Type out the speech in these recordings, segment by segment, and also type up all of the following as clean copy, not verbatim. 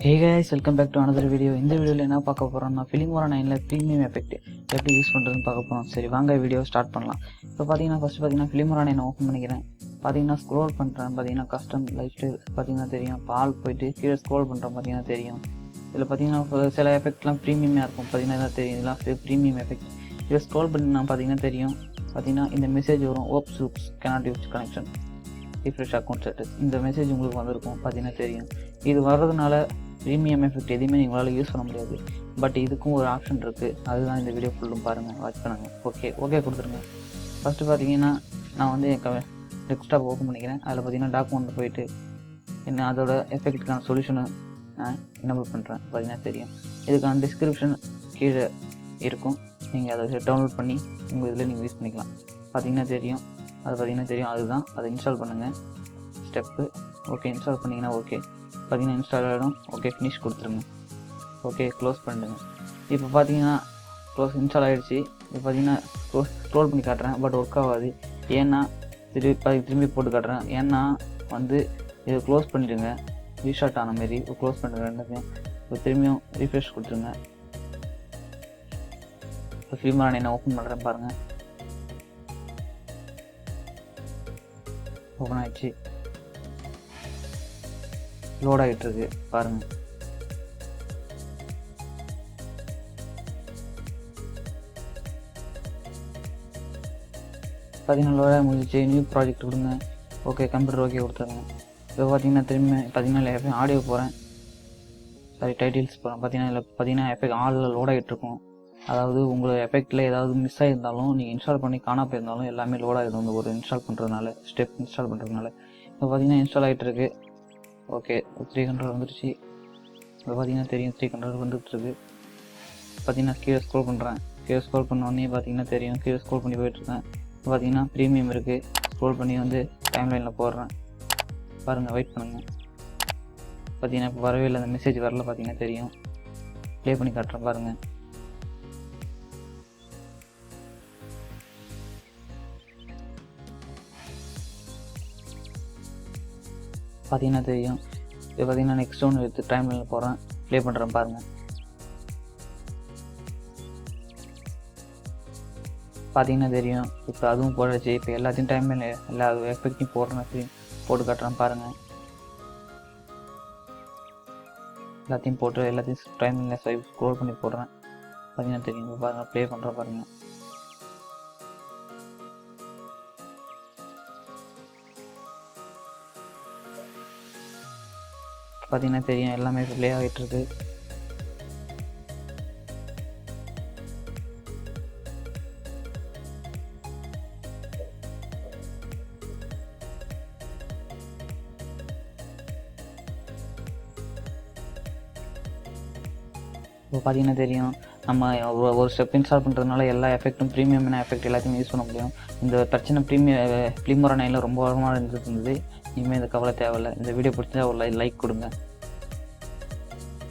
Hey guys, welcome back to another video. இந்த வீடியோல என்ன பார்க்க போறோம்னா Filmora 9ல பிரீமியம் எஃபெக்ட் எப்படி யூஸ் பண்றதுன்னு பார்க்க போறோம். சரி வாங்க வீடியோ ஸ்டார்ட் பண்ணலாம். இப்போ பாத்தீங்கன்னா ஃபர்ஸ்ட் பாத்தீங்கன்னா Filmora 9 ஓபன் பண்ணிக்கிறேன். பாத்தீங்கன்னா ஸ்க்ரோல் பண்றேன். பாத்தீங்கன்னா கஸ்டம் லைஃப் ஸ்டைல் பாத்தீங்கன்னா தெரியும். பால் போயிட்டு கீழே ஸ்க்ரோல் பண்றேன் பாத்தீங்கன்னா தெரியும். இதுல பாத்தீங்கன்னா சில எஃபெக்ட்லாம் பிரீமியமா இருக்கும். பாத்தீங்கன்னா தெரியும். இதெல்லாம் பிரீமியம் எஃபெக்ட். இத ஸ்க்ரோல் பண்ணா பாத்தீங்கன்னா தெரியும். பாத்தீங்கன்னா இந்த மெசேஜ் வரும். Oops loops cannot use connection. refresh account status. இந்த மெசேஜ் உங்களுக்கு வந்திருக்கும். பாத்தீங்கன்னா தெரியும். இது வர்றதுனால பிரீமியம் எஃபெக்ட் எதுவுமே உங்களால் யூஸ் பண்ண முடியாது. பட் இதுக்கும் ஒரு ஆப்ஷன் இருக்குது. அதுதான் இந்த வீடியோ ஃபுல்லும் பாருங்கள், வாட்ச் பண்ணுங்கள். ஓகே கொடுத்துருங்க. ஃபஸ்ட்டு பார்த்தீங்கன்னா நான் வந்து என் டெஸ்க்டாப் ஓப்பன் பண்ணிக்கிறேன். அதில் பார்த்தீங்கன்னா டாக்குமெண்ட் போயிட்டு என்ன அதோட எஃபெக்ட்டுக்கான சொல்யூஷனை நான் எனேபிள் பண்ணுறேன். பார்த்தீங்கன்னா தெரியும். இதுக்கான டிஸ்கிரிப்ஷன் கீழே இருக்கும். நீங்கள் அதை டவுன்லோட் பண்ணி உங்கள் இதில் நீங்கள் யூஸ் பண்ணிக்கலாம். பார்த்தீங்கன்னா தெரியும். அது பார்த்தீங்கன்னா தெரியும். அதுதான் அதை இன்ஸ்டால் பண்ணுங்கள். ஸ்டெப்பு ஓகே இன்ஸ்டால் பண்ணிங்கன்னா ஓகே பார்த்தீங்கன்னா இன்ஸ்டால் ஆகிடும். ஓகே ஃபினிஷ் கொடுத்துருங்க. ஓகே க்ளோஸ் பண்ணிடுங்க. இப்போ பார்த்தீங்கன்னா க்ளோஸ் இன்ஸ்டால் ஆகிடுச்சு. இப்போ பார்த்தீங்கன்னா ஸ்க்ரோல் பண்ணி காட்டுறேன். பட் ஒர்க் ஆகாது. ஏன்னா திரும்பி போட்டு காட்டுறேன். ஏன்னா வந்து இதை க்ளோஸ் பண்ணிவிடுங்க. ரீஷார்ட் ஆன மாரி க்ளோஸ் பண்ணிடுங்க ரெண்டுத்தையும். இப்போ திரும்பியும் ரீஃப்ரெஷ் கொடுத்துருங்க. இப்போ Filmora 9 ஓப்பன் பண்ணுறேன் பாருங்கள். ஓப்பன் ஆகிடுச்சு. லோட் ஆகிட்டு இருக்கு பாருங்க. பார்த்தீங்கன்னா லோடாக முடிஞ்சிச்சு. நியூ ப்ராஜெக்ட் கொடுங்க. ஓகே கம்ப்யூட்டர் ஓகே கொடுத்துருங்க. இப்போ பார்த்தீங்கன்னா திரும்பி பார்த்தீங்கன்னா ஆடியோ போகிறேன். சாரி டைட்டில்ஸ் போகிறேன். பார்த்தீங்கன்னா இதில் பார்த்தீங்கன்னா எஃபெக்ட் ஆளில் லோட் ஆகிட்டு இருக்கும். அதாவது உங்களோட எஃபெக்டில் ஏதாவது மிஸ் ஆகிருந்தாலும் நீங்கள் இன்ஸ்டால் பண்ணி காணா போயிருந்தாலும் எல்லாமே லோட் ஆகிடும். இந்த ஒரு இன்ஸ்டால் பண்ணுறதுனால ஸ்டெப் இன்ஸ்டால் பண்ணுறதுனால. இப்போ பார்த்தீங்கன்னா இன்ஸ்டால் ஆகிட்டு இருக்கு. ஓகே 300 வந்துடுச்சு. இப்போ பார்த்தீங்கன்னா தெரியும் 300 வந்துட்டுருக்கு. பார்த்தீங்கன்னா கீழே ஸ்க்ரோல் பண்ணுறேன். கீழே ஸ்க்ரோல் பண்ணோடனே பார்த்தீங்கன்னா தெரியும். கீழே ஸ்க்ரோல் பண்ணி போயிட்டுருக்கேன். இப்போ பார்த்தீங்கன்னா ப்ரீமியம் இருக்குது. ஸ்க்ரோல் பண்ணி வந்து டைம்லைனில் போடுறேன் பாருங்கள். வெயிட் பண்ணுங்கள். பார்த்தீங்கன்னா இப்போ வரவே இல்லை. அந்த மெசேஜ் வரல. பார்த்தீங்கன்னா தெரியும். ப்ளே பண்ணி காட்டுறேன் பாருங்கள். பார்த்தீங்கன்னா தெரியும். இப்போ பார்த்தீங்கன்னா நெக்ஸ்ட் ஒன்று எடுத்து டைம்லைனில் போகிறேன். ப்ளே பண்ணுறேன் பாருங்கள். பார்த்தீங்கன்னா தெரியும். இப்போ அதுவும் போடாச்சு. இப்போ எல்லாத்தையும் டைம்லைன் எல்லா எஃபெக்டையும் போடுறேன். போட்டு காட்டுறேன் பாருங்கள். எல்லாத்தையும் போட்டு எல்லாத்தையும் டைம்லைனில் ஸ்க்ரோல் பண்ணி போடுறேன். பார்த்தீங்கன்னா தெரியும். இப்போ பாருங்கள் ப்ளே பண்ணுறேன் பாருங்கள். பார்த்தீங்கன்னா தெரியும். எல்லாமே ப்ளே ஆகிட்டு இருக்கு. இப்போ பார்த்தீங்கன்னா தெரியும். நம்ம ஒரு ஸ்டெப் இன்ஸ்டால் பண்ணுறதுனால எல்லா எஃபெக்ட்டும் ப்ரீமியமான எஃபெக்ட் எல்லாத்தையும் யூஸ் பண்ண முடியும். இந்த பிரச்சனை Filmora 9ல ரொம்ப வருமானம் இருந்தது. இனிமேல் இந்த கவலை தேவையில்லை. இந்த வீடியோ பிடிச்சா ஒரு லைக் கொடுங்க.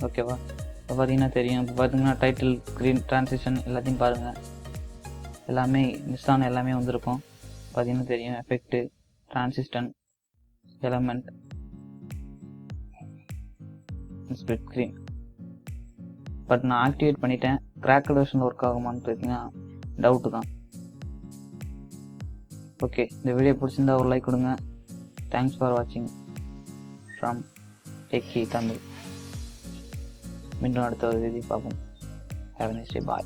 ஓகேவா? இப்போ பார்த்தீங்கன்னா தெரியும். இப்போ பார்த்தீங்கன்னா டைட்டில் ஸ்க்ரீன் ட்ரான்சிஷன் எல்லாத்தையும் பாருங்கள். எல்லாமே மிஸ் ஆன எல்லாமே வந்திருக்கும். பார்த்தீங்கன்னா தெரியும். Effect transition element split screen. But நான் ஆக்டிவேட் பண்ணிட்டேன். கிராக்கட் வெர்ஷன் ஒர்க் ஆகுமான்னு பார்த்தீங்கன்னா டவுட்டு தான். ஓகே இந்த வீடியோ பிடிச்சிருந்தா ஒரு லைக் கொடுங்க. தேங்க்ஸ் ஃபார் வாட்சிங் ஃப்ரம் டெக்கி தமிழ். மீண்டும் அடுத்த ஒரு வீடியோ பார்ப்போம். Have a nice day. Bye.